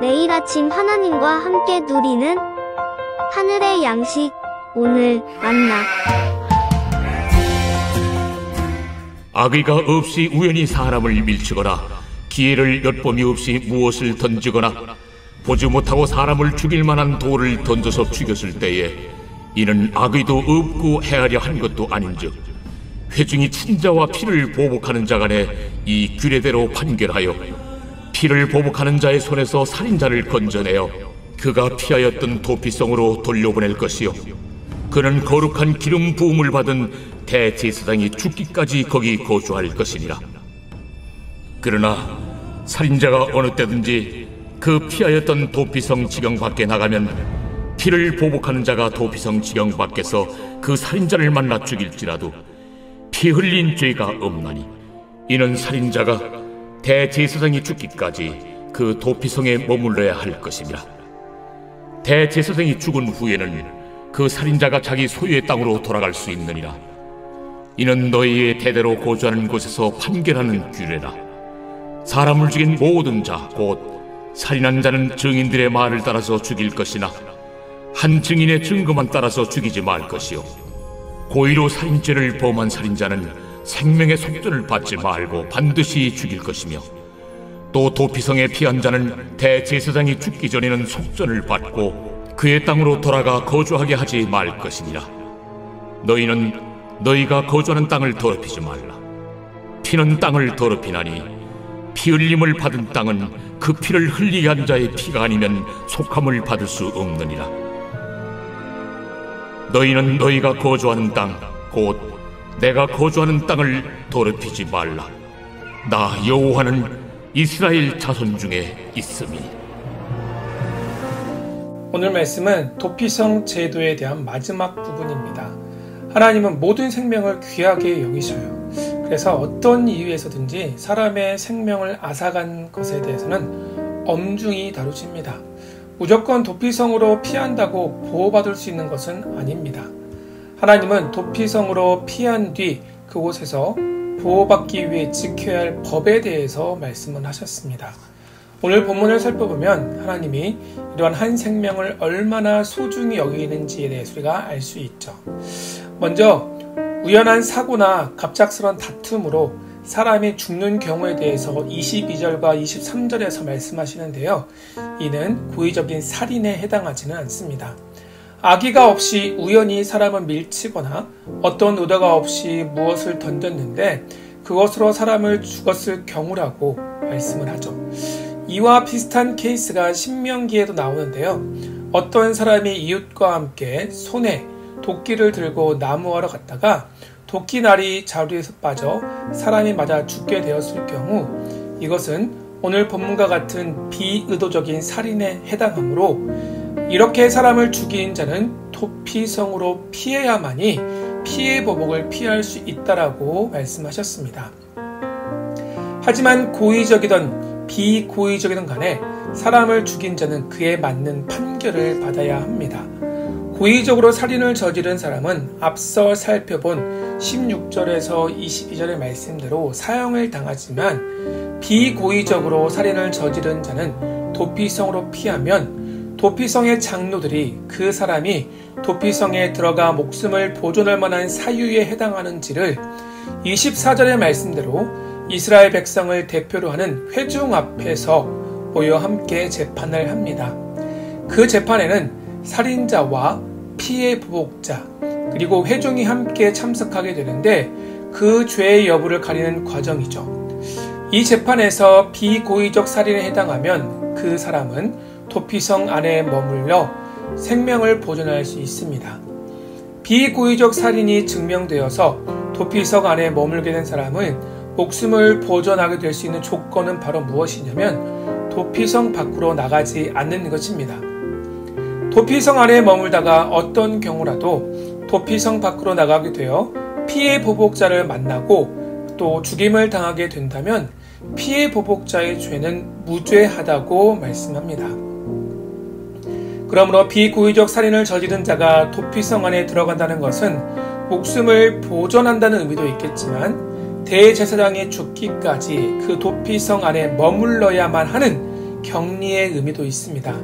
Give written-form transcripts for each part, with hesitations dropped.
매일 아침 하나님과 함께 누리는 하늘의 양식, 오늘 만나. 악의가 없이 우연히 사람을 밀치거나 기회를 엿봄이 없이 무엇을 던지거나 보지 못하고 사람을 죽일 만한 돌을 던져서 죽였을 때에 이는 악의도 없고 헤아려 한 것도 아닌즉 회중이 친자와 피를 보복하는 자 간에 이 규례대로 판결하여 피를 보복하는 자의 손에서 살인자를 건져내어 그가 피하였던 도피성으로 돌려보낼 것이요 그는 거룩한 기름 부음을 받은 대제사장이 죽기까지 거기 거주할 것이니라. 그러나 살인자가 어느 때든지 그 피하였던 도피성 지경 밖에 나가면 피를 보복하는 자가 도피성 지경 밖에서 그 살인자를 만나 죽일지라도 피 흘린 죄가 없나니 이는 살인자가 대제사장이 죽기까지 그 도피성에 머물러야 할 것입니다. 대제사장이 죽은 후에는 그 살인자가 자기 소유의 땅으로 돌아갈 수 있느니라. 이는 너희의 대대로 거주하는 곳에서 판결하는 규례라. 사람을 죽인 모든 자 곧 살인한 자는 증인들의 말을 따라서 죽일 것이나 한 증인의 증거만 따라서 죽이지 말 것이요 고의로 살인죄를 범한 살인자는 생명의 속전을 받지 말고 반드시 죽일 것이며 또 도피성에 피한 자는 대제사장이 죽기 전에는 속전을 받고 그의 땅으로 돌아가 거주하게 하지 말 것이니라. 너희는 너희가 거주하는 땅을 더럽히지 말라. 피는 땅을 더럽히나니 피 흘림을 받은 땅은 그 피를 흘리게 한 자의 피가 아니면 속함을 받을 수 없느니라. 너희는 너희가 거주하는 땅 곧 내가 거주하는 땅을 더럽히지 말라. 나 여호와는 이스라엘 자손 중에 있음이. 오늘 말씀은 도피성 제도에 대한 마지막 부분입니다. 하나님은 모든 생명을 귀하게 여기셔요. 그래서 어떤 이유에서든지 사람의 생명을 앗아간 것에 대해서는 엄중히 다루십니다. 무조건 도피성으로 피한다고 보호받을 수 있는 것은 아닙니다. 하나님은 도피성으로 피한 뒤 그곳에서 보호받기 위해 지켜야 할 법에 대해서 말씀을 하셨습니다. 오늘 본문을 살펴보면 하나님이 이러한 한 생명을 얼마나 소중히 여기는지에 대해서 우리가 알 수 있죠. 먼저 우연한 사고나 갑작스러운 다툼으로 사람이 죽는 경우에 대해서 22절과 23절에서 말씀하시는데요. 이는 고의적인 살인에 해당하지는 않습니다. 악의가 없이 우연히 사람을 밀치거나 어떤 의도가 없이 무엇을 던졌는데 그것으로 사람을 죽었을 경우라고 말씀을 하죠. 이와 비슷한 케이스가 신명기에도 나오는데요. 어떤 사람이 이웃과 함께 손에 도끼를 들고 나무하러 갔다가 도끼날이 자루에서 빠져 사람이 맞아 죽게 되었을 경우 이것은 오늘 본문과 같은 비의도적인 살인에 해당하므로 이렇게 사람을 죽인 자는 도피성으로 피해야만이 피해 보복을 피할 수 있다라고 말씀하셨습니다. 하지만 고의적이든 비고의적이든 간에 사람을 죽인 자는 그에 맞는 판결을 받아야 합니다. 고의적으로 살인을 저지른 사람은 앞서 살펴본 16절에서 22절의 말씀대로 사형을 당하지만 비고의적으로 살인을 저지른 자는 도피성으로 피하면 도피성의 장로들이 그 사람이 도피성에 들어가 목숨을 보존할 만한 사유에 해당하는지를 24절의 말씀대로 이스라엘 백성을 대표로 하는 회중 앞에서 모여 함께 재판을 합니다. 그 재판에는 살인자와 피해 보복자 그리고 회중이 함께 참석하게 되는데 그 죄의 여부를 가리는 과정이죠. 이 재판에서 비고의적 살인에 해당하면 그 사람은 도피성 안에 머물러 생명을 보존할 수 있습니다. 비고의적 살인이 증명되어서 도피성 안에 머물게 된 사람은 목숨을 보존하게 될 수 있는 조건은 바로 무엇이냐면 도피성 밖으로 나가지 않는 것입니다. 도피성 안에 머물다가 어떤 경우라도 도피성 밖으로 나가게 되어 피해 보복자를 만나고 또 죽임을 당하게 된다면 피해 보복자의 죄는 무죄하다고 말씀합니다. 그러므로 비고의적 살인을 저지른 자가 도피성 안에 들어간다는 것은 목숨을 보존한다는 의미도 있겠지만 대제사장이 죽기까지 그 도피성 안에 머물러야만 하는 격리의 의미도 있습니다.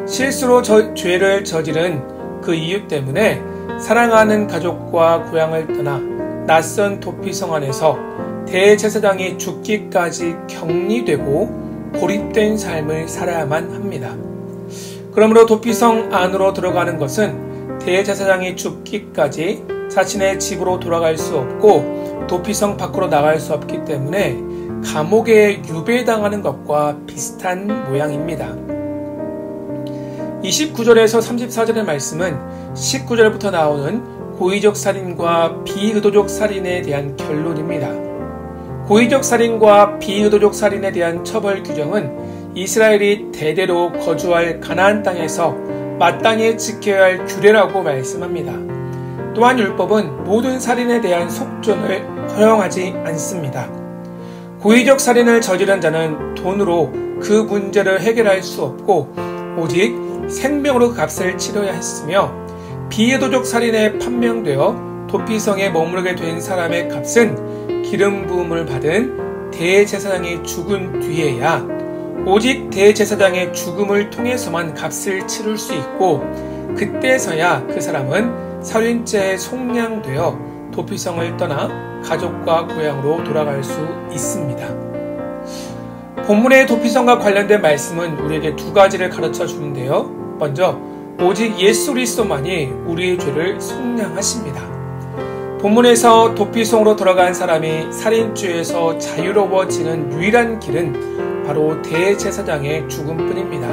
실수로 죄를 저지른 그 이유 때문에 사랑하는 가족과 고향을 떠나 낯선 도피성 안에서 대제사장이 죽기까지 격리되고 고립된 삶을 살아야만 합니다. 그러므로 도피성 안으로 들어가는 것은 대제사장이 죽기까지 자신의 집으로 돌아갈 수 없고 도피성 밖으로 나갈 수 없기 때문에 감옥에 유배당하는 것과 비슷한 모양입니다. 29절에서 34절의 말씀은 19절부터 나오는 고의적 살인과 비의도적 살인에 대한 결론입니다. 고의적 살인과 비의도적 살인에 대한 처벌 규정은 이스라엘이 대대로 거주할 가나안 땅에서 마땅히 지켜야 할 규례라고 말씀합니다. 또한 율법은 모든 살인에 대한 속전을 허용하지 않습니다. 고의적 살인을 저지른 자는 돈으로 그 문제를 해결할 수 없고 오직 생명으로 값을 치러야 했으며 비의도적 살인에 판명되어 도피성에 머무르게 된 사람의 값은 기름 부음을 받은 대제사장이 죽은 뒤에야 오직 대제사장의 죽음을 통해서만 값을 치를 수 있고 그때서야 그 사람은 살인죄에 속량되어 도피성을 떠나 가족과 고향으로 돌아갈 수 있습니다. 본문의 도피성과 관련된 말씀은 우리에게 두 가지를 가르쳐 주는데요. 먼저 오직 예수 그리스도만이 우리의 죄를 속량하십니다. 본문에서 도피성으로 들어간 사람이 살인죄에서 자유로워지는 유일한 길은 바로 대제사장의 죽음뿐입니다.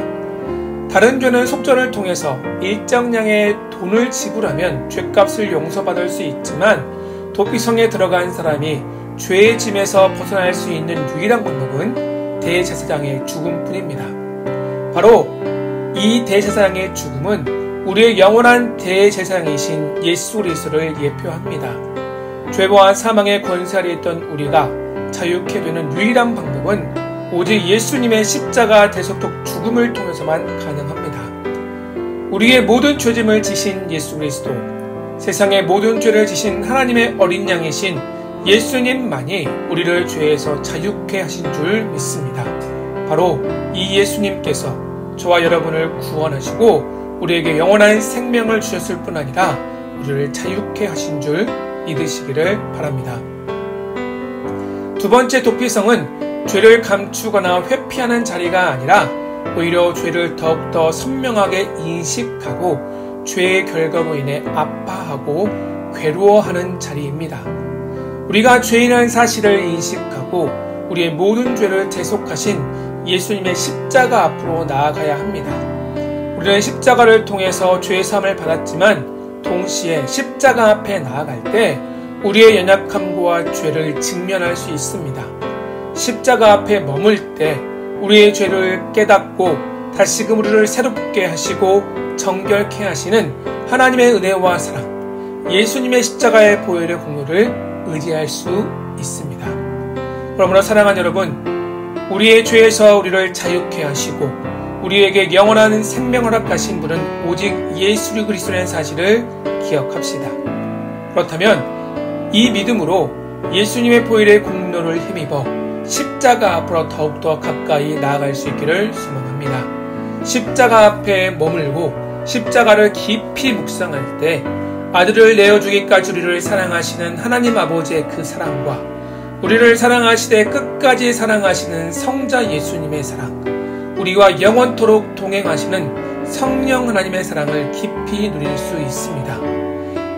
다른 죄는 속전을 통해서 일정량의 돈을 지불하면 죄값을 용서받을 수 있지만 도피성에 들어간 사람이 죄의 짐에서 벗어날 수 있는 유일한 방법은 대제사장의 죽음뿐입니다. 바로 이 대제사장의 죽음은 우리의 영원한 대제사장이신 예수 그리스도를 예표합니다. 죄와 사망의 권세 아래 있던 우리가 자유케 되는 유일한 방법은 오직 예수님의 십자가 대속적 죽음을 통해서만 가능합니다. 우리의 모든 죄짐을 지신 예수 그리스도, 세상의 모든 죄를 지신 하나님의 어린 양이신 예수님만이 우리를 죄에서 자유케 하신 줄 믿습니다. 바로 이 예수님께서 저와 여러분을 구원하시고 우리에게 영원한 생명을 주셨을 뿐 아니라 우리를 자유케 하신 줄 믿으시기를 바랍니다. 두 번째 도피성은 죄를 감추거나 회피하는 자리가 아니라 오히려 죄를 더욱더 선명하게 인식하고 죄의 결과로 인해 아파하고 괴로워하는 자리입니다. 우리가 죄인이라는 사실을 인식하고 우리의 모든 죄를 대속하신 예수님의 십자가 앞으로 나아가야 합니다. 우리는 십자가를 통해서 죄 사함을 받았지만 동시에 십자가 앞에 나아갈 때 우리의 연약함과 죄를 직면할 수 있습니다. 십자가 앞에 머물 때 우리의 죄를 깨닫고 다시금 우리를 새롭게 하시고 정결케 하시는 하나님의 은혜와 사랑, 예수님의 십자가의 보혈의 공로를 의지할 수 있습니다. 그러므로 사랑하는 여러분, 우리의 죄에서 우리를 자유케 하시고 우리에게 영원한 생명을 허락하신 분은 오직 예수 그리스도라는 사실을 기억합시다. 그렇다면 이 믿음으로 예수님의 보혈의 공로를 힘입어 십자가 앞으로 더욱더 가까이 나아갈 수 있기를 소망합니다. 십자가 앞에 머물고 십자가를 깊이 묵상할 때 아들을 내어주기까지 우리를 사랑하시는 하나님 아버지의 그 사랑과 우리를 사랑하시되 끝까지 사랑하시는 성자 예수님의 사랑, 우리와 영원토록 동행하시는 성령 하나님의 사랑을 깊이 누릴 수 있습니다.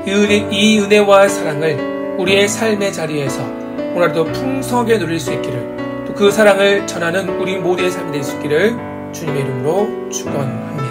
이 은혜와 사랑을 우리의 삶의 자리에서 오늘도 풍성하게 누릴 수 있기를, 또 그 사랑을 전하는 우리 모두의 삶이 될 수 있기를 주님의 이름으로 축원합니다.